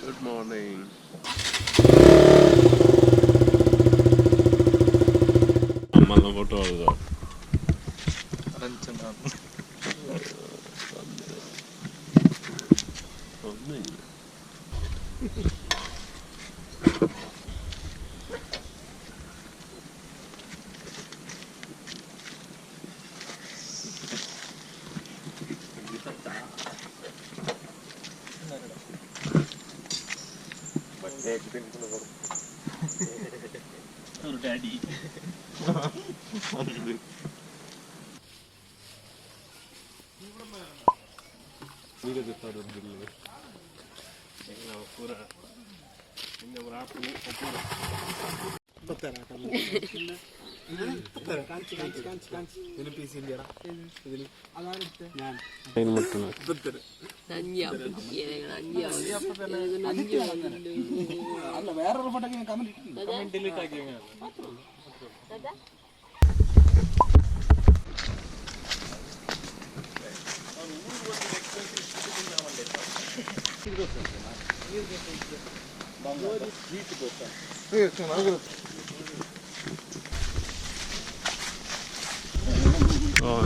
Good morning. ಅಮ್ಮನ photo ಅದು daddy ಪೂರ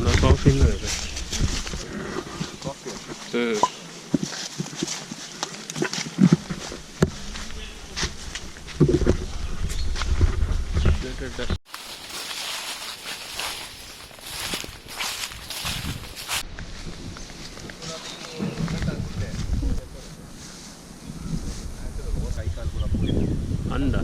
no coffee ಇಲ್ಲ ಇದೆ. ಅಂದ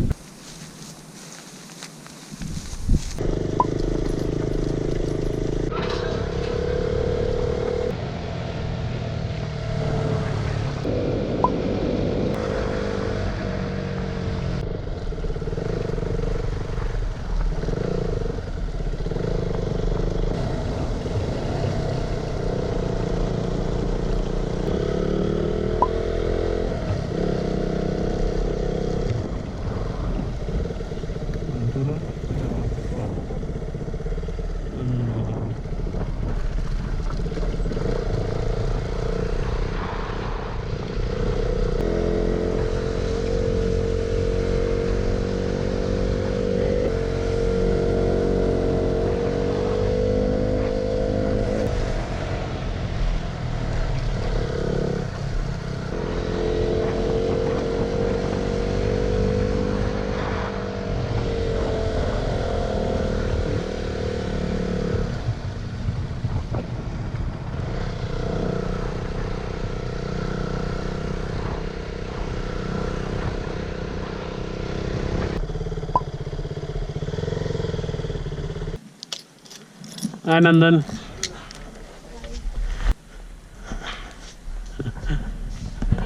Hi Nandan.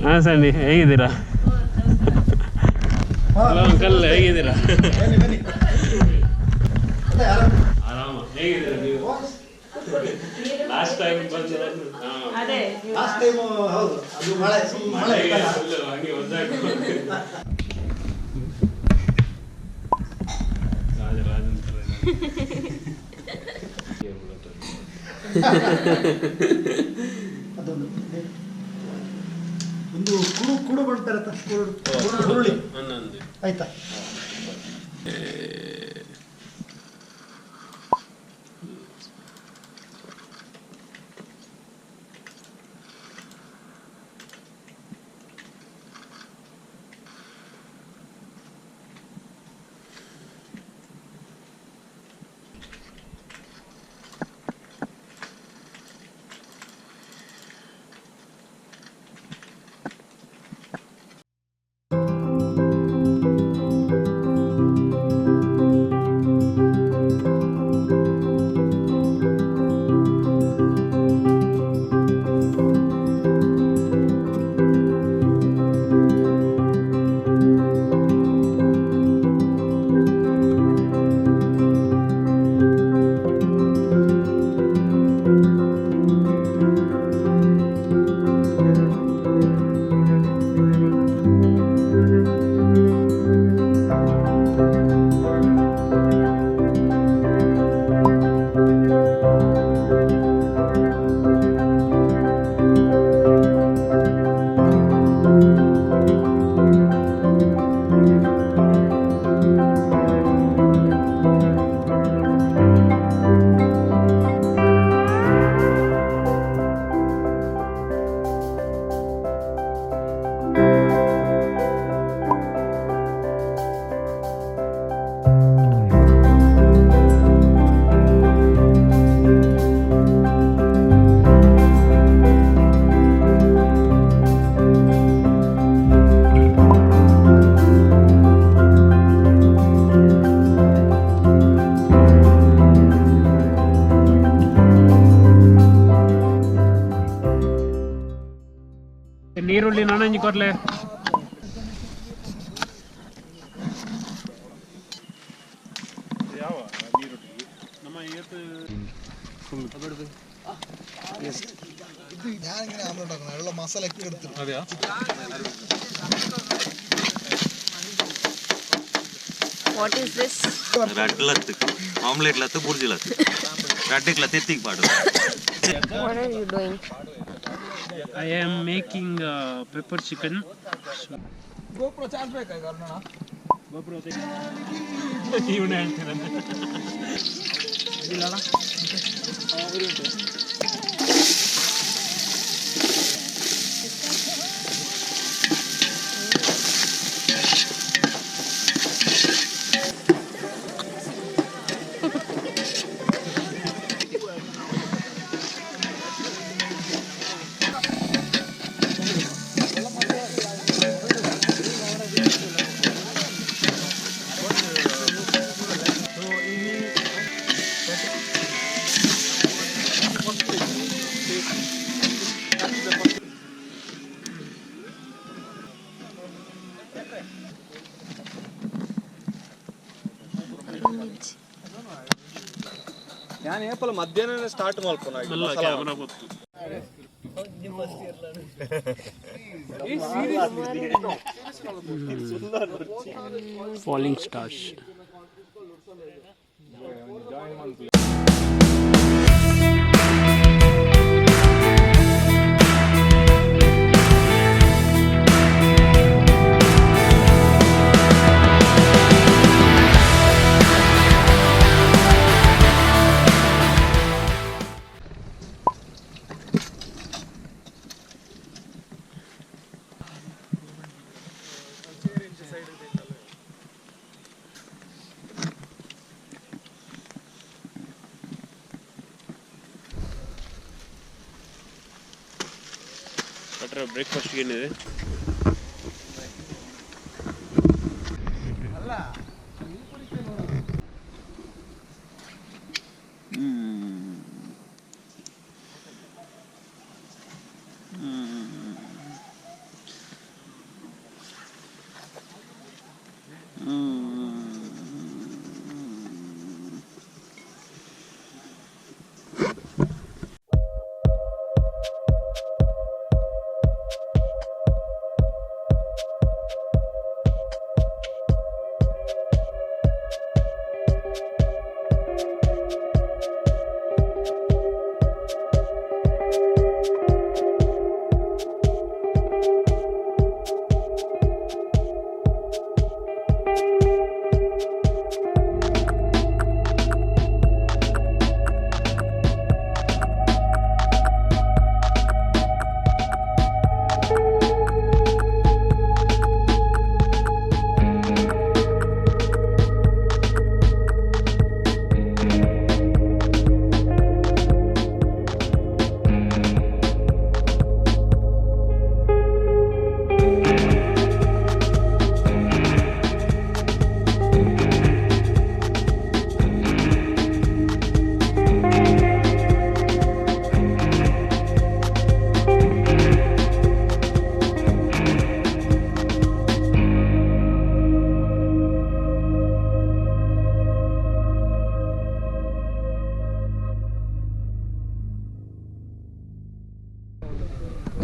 ಹಾಂ ಸಂಡಿ ಹೇಗಿದ್ದೀರಾ? ಹಲೋ ಅಂಕಲ್ ಹೇಗಿದ್ದೀರಾ? ಆರಾಮ. ಹೇಗಿದ್ದೀರಾ ನೀವು? ಲಾಸ್ಟ್ ಟೈಮ್ ಬಂದು ಹಂಗೆ ಒದ್ದಾಡಿ ಒಂದು ಕೂಡು ಕೊಡ್ತಾರೆ ಹುರುಳಿ ಆಯ್ತಾ? ನೀರುಳ್ಳಿ ನಾನಂಜಿ ಕೊರ್ಲೆ ಯಾವ ನೀರುಳ್ಳಿ ನಮ್ಮ ಇವತ್ತು ഇത് ഞാനിങ്ങനെ ആമ്പലുണ്ടാക്കണം വെള്ളം മസാല ഒക്കെ എടുത്തിട്ട് അതെയോ What is this? Radlat, omelette lat, burji lat. Raddik lat, ettik padu. What are you doing? I am making pepper chicken. GoPro charge ಬೇಕಾಗ ಅಣ್ಣ GoPro ಇವನೇ ಹೇಳ್ತಿದ್ದಾನೆ ಇಲ್ಲಣ್ಣ ഞാൻ ಏಪಲ್ ಮಧ್ಯಾಹ್ನ ಸ್ಟಾರ್ಟ್ ಮಾಡ್ಕೊನ ಅಲ್ಲ ಕ್ಯಾಮೆರಾ ಗೊತ್ತು ಫಾಲಿಂಗ್ ಸ್ಟಾರ್ಸ್ ಬ್ರೇಕ್ಫಾಸ್ಟ್ ಏನಿದೆ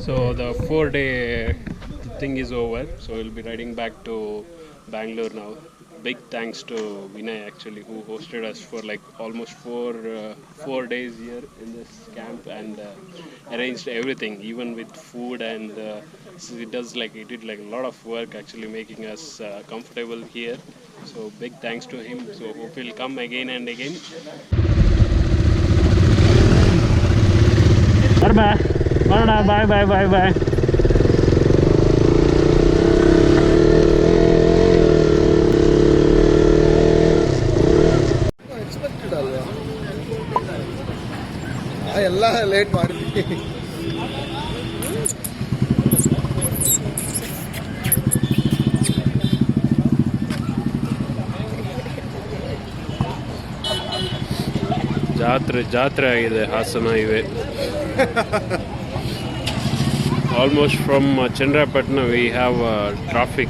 So the 4-day thing is over. So we'll be riding back to Bangalore now. Big thanks to Vinay actually, who hosted us for like almost 4 days here in this camp and arranged everything, even with food and so he did like a lot of work actually making us comfortable here. So big thanks to him. So hope he'll come again and again. Bye bye. Expected ಅಲ್ವಾ ಎಲ್ಲ late ಮಾಡಿದ್ವಿ ಜಾತ್ರೆ ಆಗಿದೆ ಹಾಸನ ಇವೆ almost from Chandrapatna we have traffic.